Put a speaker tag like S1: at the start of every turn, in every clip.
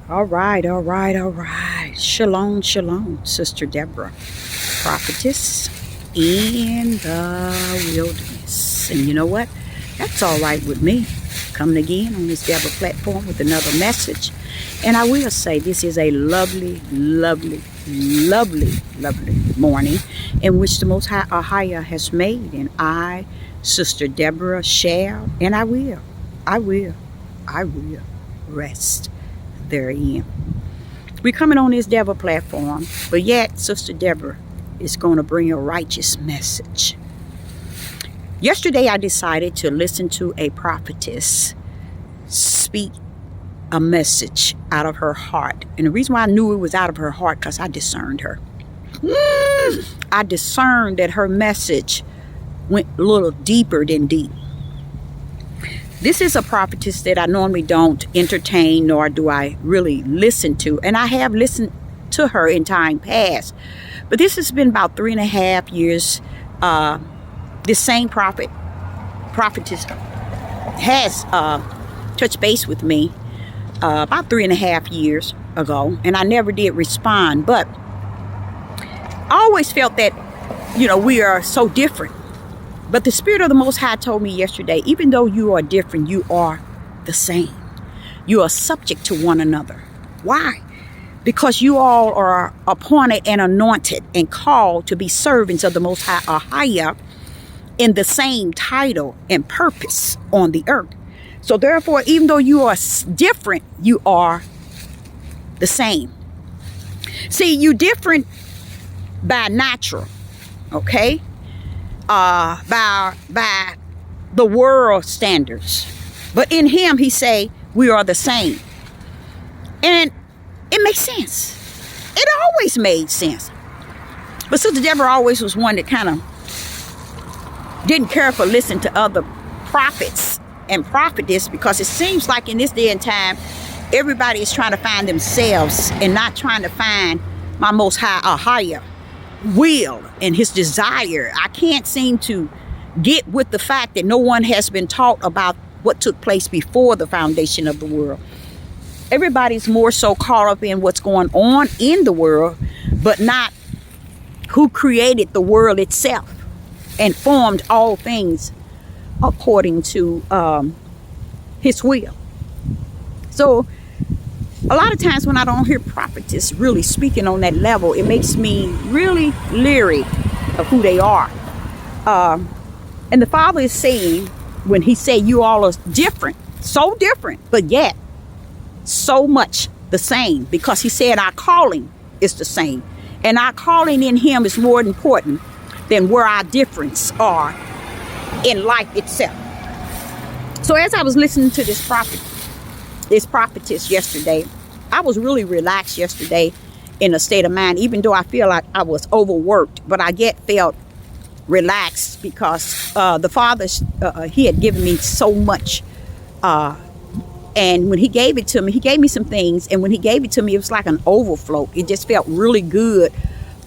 S1: All right, all right, all right. Shalom, shalom, Sister Deborah, prophetess in the wilderness. And you know what? That's all right with me. Coming again on this Deborah platform with another message. And I will say this is a lovely, lovely, lovely, lovely morning in which the Most High AHAYAH has made. And I, Sister Deborah, shall, and I will rest therein. We're coming on this Deborah platform, but yet Sister Deborah is going to bring a righteous message. Yesterday I decided to listen to a prophetess speak a message out of her heart. And the reason why I knew it was out of her heart, because I discerned her. I discerned that her message went a little deeper than deep. This is a prophetess that I normally don't entertain, nor do I really listen to. And I have listened to her in time past. But this has been about 3.5 years. This same prophetess has touched base with me about 3.5 years ago. And I never did respond. But I always felt that, we are so different. But the Spirit of the Most High told me yesterday, even though you are different, you are the same. You are subject to one another. Why? Because you all are appointed and anointed and called to be servants of the Most High AHAYAH in the same title and purpose on the earth. So therefore, even though you are different, you are the same. See, you different by natural, okay? By the world standards. But in him, he say, we are the same. And it makes sense. It always made sense. But Sister Deborah always was one that kind of didn't care for listening to other prophets and prophetess, because it seems like in this day and time, everybody is trying to find themselves and not trying to find my Most High AHAYAH will and his desire. I can't seem to get with the fact that no one has been taught about what took place before the foundation of the world. Everybody's more so caught up in what's going on in the world, but not who created the world itself and formed all things according to his will. So a lot of times when I don't hear prophetess really speaking on that level, it makes me really leery of who they are. And the Father is saying, when he said you all are different, so different, but yet so much the same, because he said our calling is the same. And our calling in him is more important than where our difference are in life itself. So as I was listening to this prophetess yesterday, I was really relaxed yesterday in a state of mind, even though I feel like I was overworked, but I felt relaxed because the Father, he had given me so much. And when he gave it to me, he gave me some things. And when he gave it to me, it was like an overflow. It just felt really good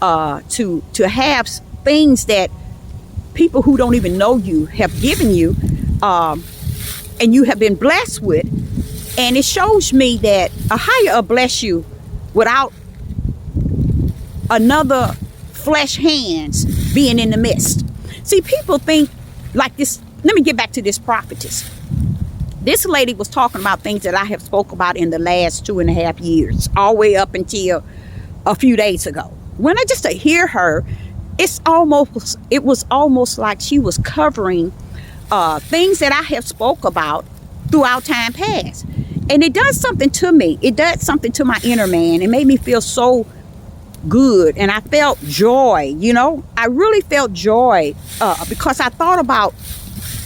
S1: to have things that people who don't even know you have given you, and you have been blessed with. And it shows me that AHAYAH will bless you without another flesh hands being in the midst. See, people think like this. Let me get back to this prophetess. This lady was talking about things that I have spoke about in the last 2.5 years, all the way up until a few days ago. When I just to hear her, it was almost like she was covering things that I have spoke about throughout time past. And it does something to me. It does something to my inner man. It made me feel so good. And I felt joy, I really felt joy because I thought about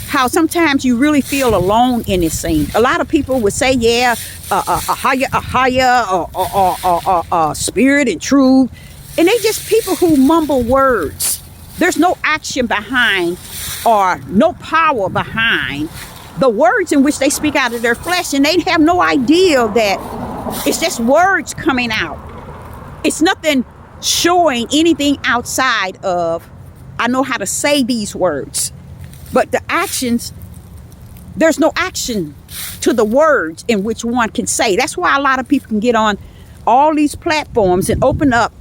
S1: how sometimes you really feel alone in this thing. A lot of people would say, yeah, AHAYAH, or spirit and truth. And they just people who mumble words. There's no action behind or no power behind the words in which they speak out of their flesh, and they have no idea that it's just words coming out. It's nothing showing anything outside of, I know how to say these words. But the actions There's no action to the words in which one can say. That's why a lot of people can get on all these platforms and open up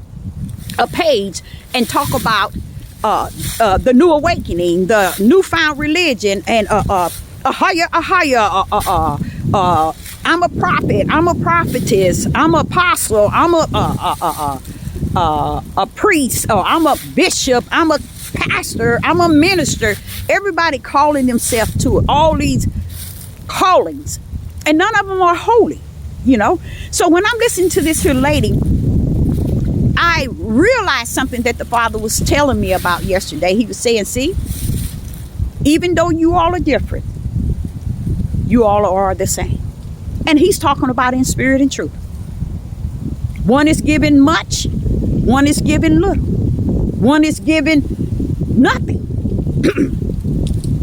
S1: a page and talk about the new awakening, the newfound religion, and AHAYAH, I'm a prophet, I'm a prophetess, I'm an apostle, I'm a priest, or I'm a bishop, I'm a pastor, I'm a minister. Everybody calling themselves to all these callings, and none of them are holy, you know. So when I'm listening to this here lady, I realized something that the Father was telling me about yesterday. He was saying, see, even though you all are different, you all are the same. And he's talking about in spirit and truth. One is given much, one is given little, one is given nothing.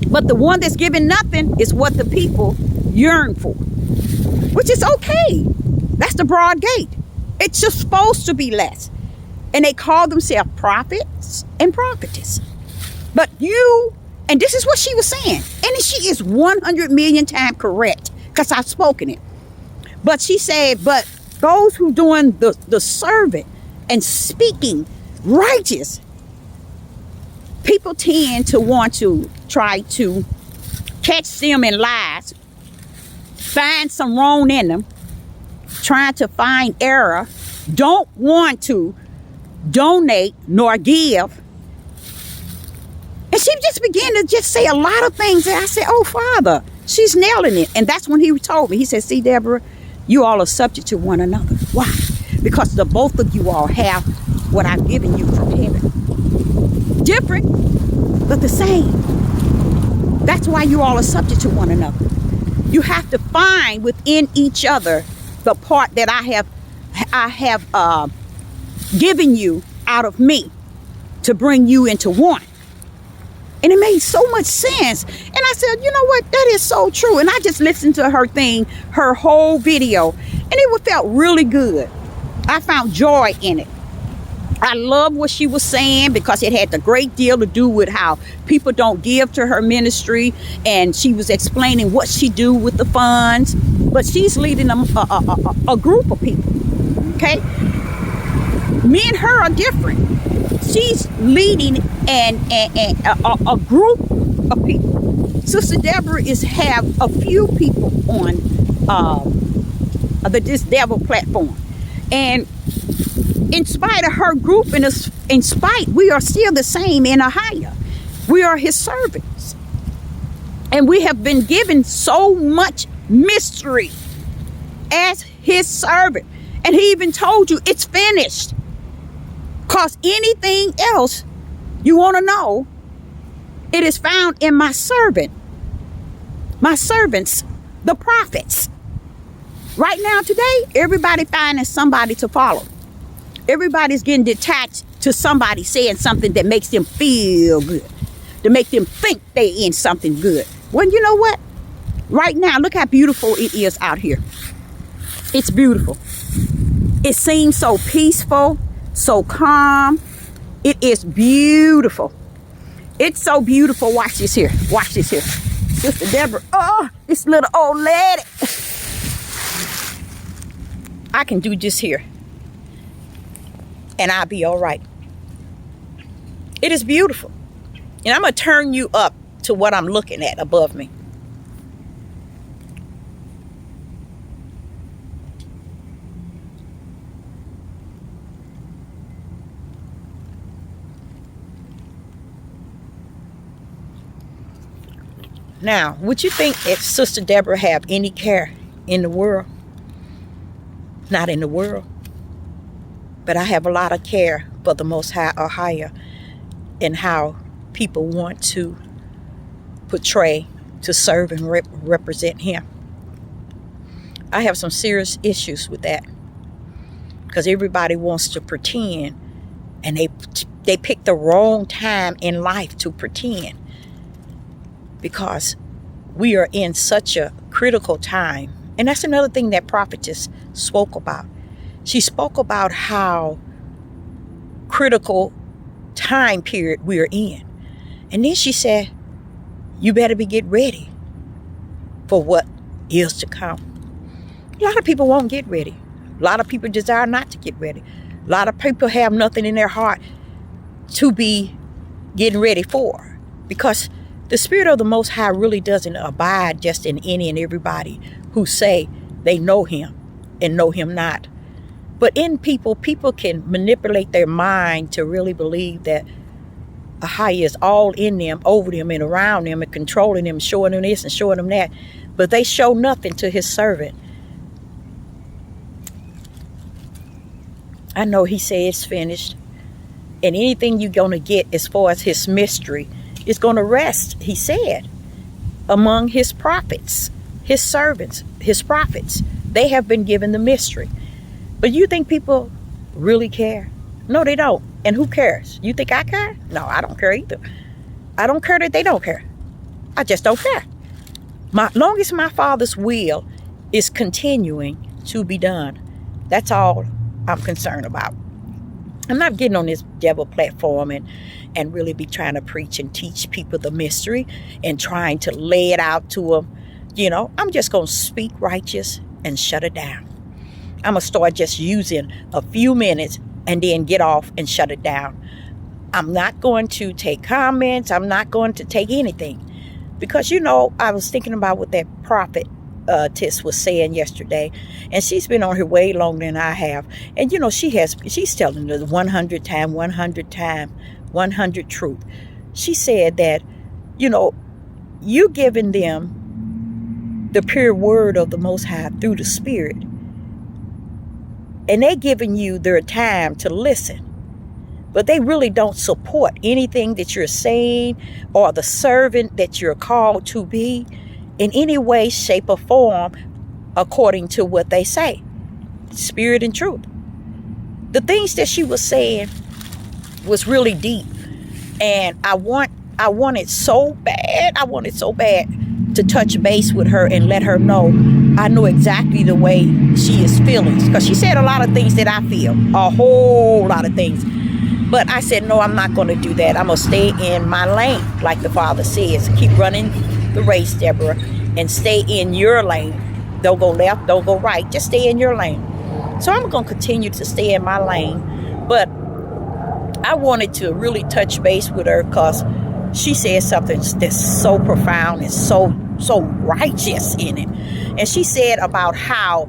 S1: But the one that's given nothing is what the people yearn for, which is okay. That's the broad gate. It's just supposed to be less. And they call themselves prophets and prophetess. But you, and this is what she was saying, and she is 100 million times correct, because I've spoken it. But she said, but those who doing the serving and speaking righteous, people tend to want to try to catch them in lies, find some wrong in them, trying to find error, don't want to donate nor give. And she just began to just say a lot of things. And I said, oh, Father, she's nailing it. And that's when he told me, he said, see, Deborah, you all are subject to one another. Why? Because the both of you all have what I've given you from heaven. Different, but the same. That's why you all are subject to one another. You have to find within each other the part that I have given you out of me to bring you into one. And it made so much sense. And I said, you know what? That is so true. And I just listened to her thing, her whole video, and it felt really good. I found joy in it. I love what she was saying, because it had a great deal to do with how people don't give to her ministry. And she was explaining what she do with the funds. But she's leading a group of people. Okay? Me and her are different. She's leading a group of people. Sister Deborah have a few people on this devil platform. And in spite of her group, and in spite, we are still the same in AHAYAH. We are his servants. And we have been given so much mystery as his servant. And he even told you it's finished. Because anything else you want to know, it is found in my servant. My servants, the prophets. Right now, today, everybody finding somebody to follow. Everybody's getting detached to somebody saying something that makes them feel good, to make them think they in something good. Well, you know what? Right now, look how beautiful it is out here. It's beautiful. It seems so peaceful, so calm. It is beautiful. It's so beautiful. Watch this here. Watch this here. Sister Deborah. Oh, this little old lady. I can do this here, and I'll be all right. It is beautiful. And I'm going to turn you up to what I'm looking at above me. Now, would you think if Sister Deborah have any care in the world? Not in the world. But I have a lot of care for the Most High AHAYAH and how people want to portray, to serve and represent him. I have some serious issues with that, because everybody wants to pretend, and they pick the wrong time in life to pretend, because we are in such a critical time. And that's another thing that Prophetess spoke about. She spoke about how critical time period we are in. And then she said, you better get ready. for what is to come. A lot of people won't get ready. A lot of people desire not to get ready. A lot of people have nothing in their heart to be getting ready for, because the Spirit of the Most High really doesn't abide just in any and everybody who say they know Him and know Him not. But in people can manipulate their mind to really believe that AHAYAH is all in them, over them, and around them, and controlling them, showing them this and showing them that. But they show nothing to His servant. I know He said it's finished. And anything you're going to get as far as His mystery is going to rest, He said, among His prophets, His servants, His prophets. They have been given the mystery. But you think people really care? No, they don't. And who cares? You think I care? No, I don't care either. I don't care that they don't care. I just don't care. Long as my Father's will is continuing to be done, that's all I'm concerned about. I'm not getting on this devil platform and really be trying to preach and teach people the mystery and trying to lay it out to them. You know, I'm just going to speak righteous and shut it down. I'm going to start just using a few minutes and then get off and shut it down. I'm not going to take comments. I'm not going to take anything. Because, you know, I was thinking about what that Prophetess was saying yesterday. And she's been on here way longer than I have. And, you know, she's telling the 100 time, 100 truth. She said that, you know, you giving them the pure word of the Most High through the Spirit. And they giving you their time to listen. But they really don't support anything that you're saying or the servant that you're called to be in any way, shape, or form according to what they say. Spirit and truth. The things that she was saying was really deep. And I wanted so bad to touch base with her and let her know I know exactly the way she is feeling. Because she said a lot of things that I feel. A whole lot of things. But I said, no, I'm not going to do that. I'm going to stay in my lane, like the Father says. Keep running the race, Deborah, and stay in your lane. Don't go left, don't go right. Just stay in your lane. So I'm going to continue to stay in my lane. But I wanted to really touch base with her because she said something that's so profound and so righteous in it. And she said about how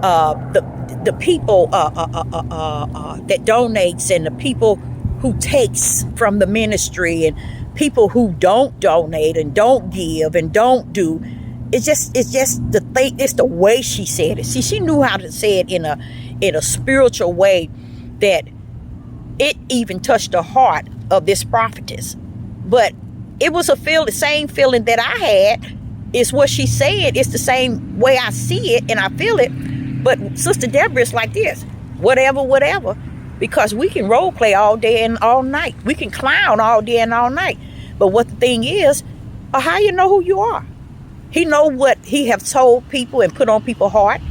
S1: the people that donates and the people who takes from the ministry and people who don't donate and don't give and don't do, it's just the thing. It's the way she said it. See, she knew how to say it in a spiritual way that it even touched the heart of this prophetess. But it was the same feeling that I had. Is what she said. It's the same way I see it and I feel it. But Sister Deborah is like this. Whatever. Because we can role play all day and all night. We can clown all day and all night. But what the thing is, AHAYAH know who you are. He know what he have told people and put on people's heart.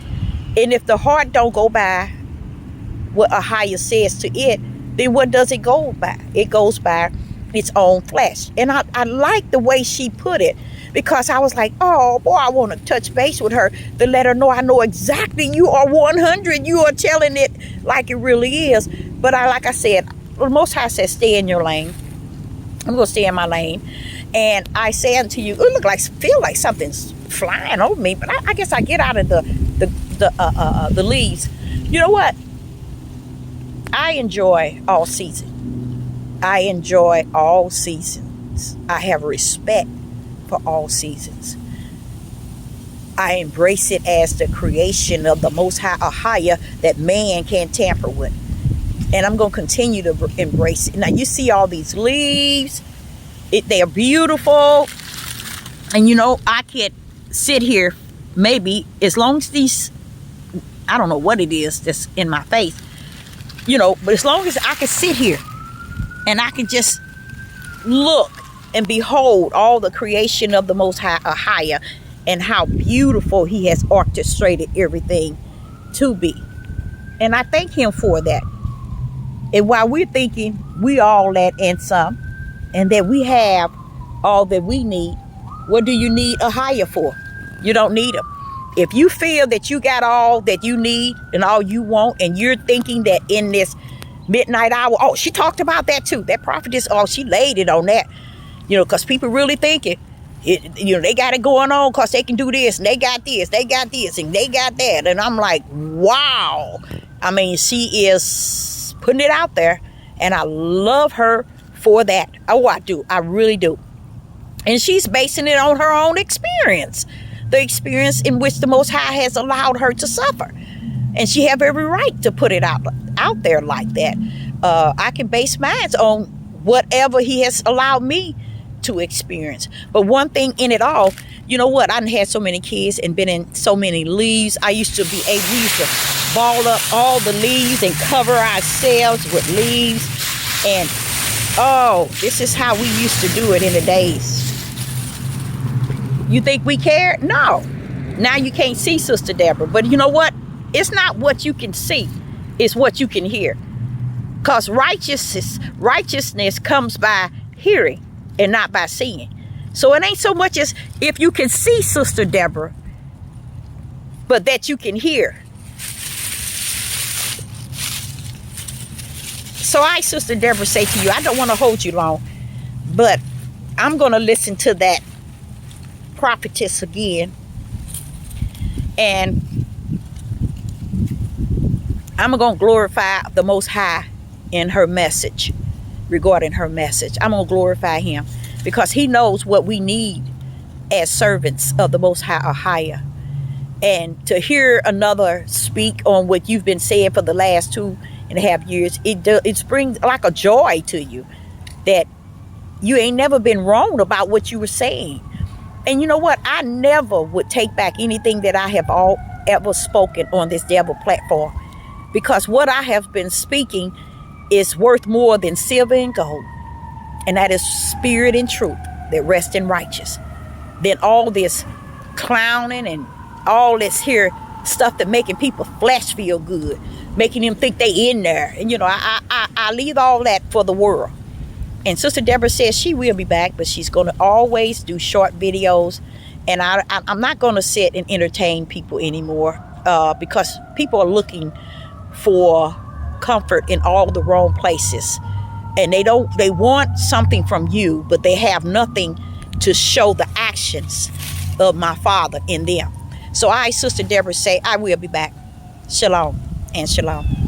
S1: And if the heart don't go by what AHAYAH says to it, then what does it go by? It goes by its own flesh. And I like the way she put it. Because I was like, oh, boy, I want to touch base with her to let her know I know exactly you are 100. You are telling it like it really is. But like I said, the Most High says, stay in your lane. I'm going to stay in my lane. And I say unto you, it feel like something's flying over me. But I guess I get out of the leaves. You know what? I enjoy all seasons. I enjoy all seasons. I have respect for all seasons. I embrace it as the creation of the Most High AHAYAH that man can't tamper with. And I'm going to continue to embrace it. Now you see all these leaves. They are beautiful. And you know, I could sit here maybe as long as these, I don't know what it is that's in my face, you know, but as long as I can sit here and I can just look and behold all the creation of the Most High AHAYAH and how beautiful He has orchestrated everything to be. And I thank Him for that. And while we're thinking we all that and some, and that we have all that we need, what do you need AHAYAH for? You don't need them. If you feel that you got all that you need and all you want, and you're thinking that in this midnight hour, oh, she talked about that too. That prophetess, oh, she laid it on that. You know, because people really think it, you know, they got it going on because they can do this, and they got this, and they got that. And I'm like, wow. I mean, she is putting it out there, and I love her for that. Oh, I do. I really do. And she's basing it on her own experience, the experience in which the Most High has allowed her to suffer. And she have every right to put it out there like that. I can base mine on whatever he has allowed me to experience. But one thing in it all, you know what? I done had so many kids and been in so many leaves. We used to ball up all the leaves and cover ourselves with leaves. And oh, this is how we used to do it in the days. You think we cared? No. Now you can't see Sister Deborah. But you know what? It's not what you can see. It's what you can hear. Because righteousness comes by hearing and not by seeing. So it ain't so much as if you can see Sister Deborah, but that you can hear. So Sister Deborah, say to you, I don't want to hold you long, but I'm going to listen to that prophetess again, and I'm going to glorify the Most High in her message, regarding her message. I'm going to glorify him because he knows what we need as servants of the Most High AHAYAH. And to hear another speak on what you've been saying for the last 2.5 years, it brings like a joy to you that you ain't never been wrong about what you were saying. And you know what? I never would take back anything that I have ever spoken on this devil platform, because what I have been speaking is worth more than silver and gold. And that is spirit and truth that rest in righteous. Then all this clowning and all this here stuff that making people flesh feel good, making them think they in there. And you know, I leave all that for the world. And Sister Deborah says she will be back, but she's going to always do short videos. And I'm not going to sit and entertain people anymore because people are looking for comfort in all the wrong places. And they want something from you, but they have nothing to show the actions of my Father in them. So Sister Deborah, say I will be back. Shalom and shalom.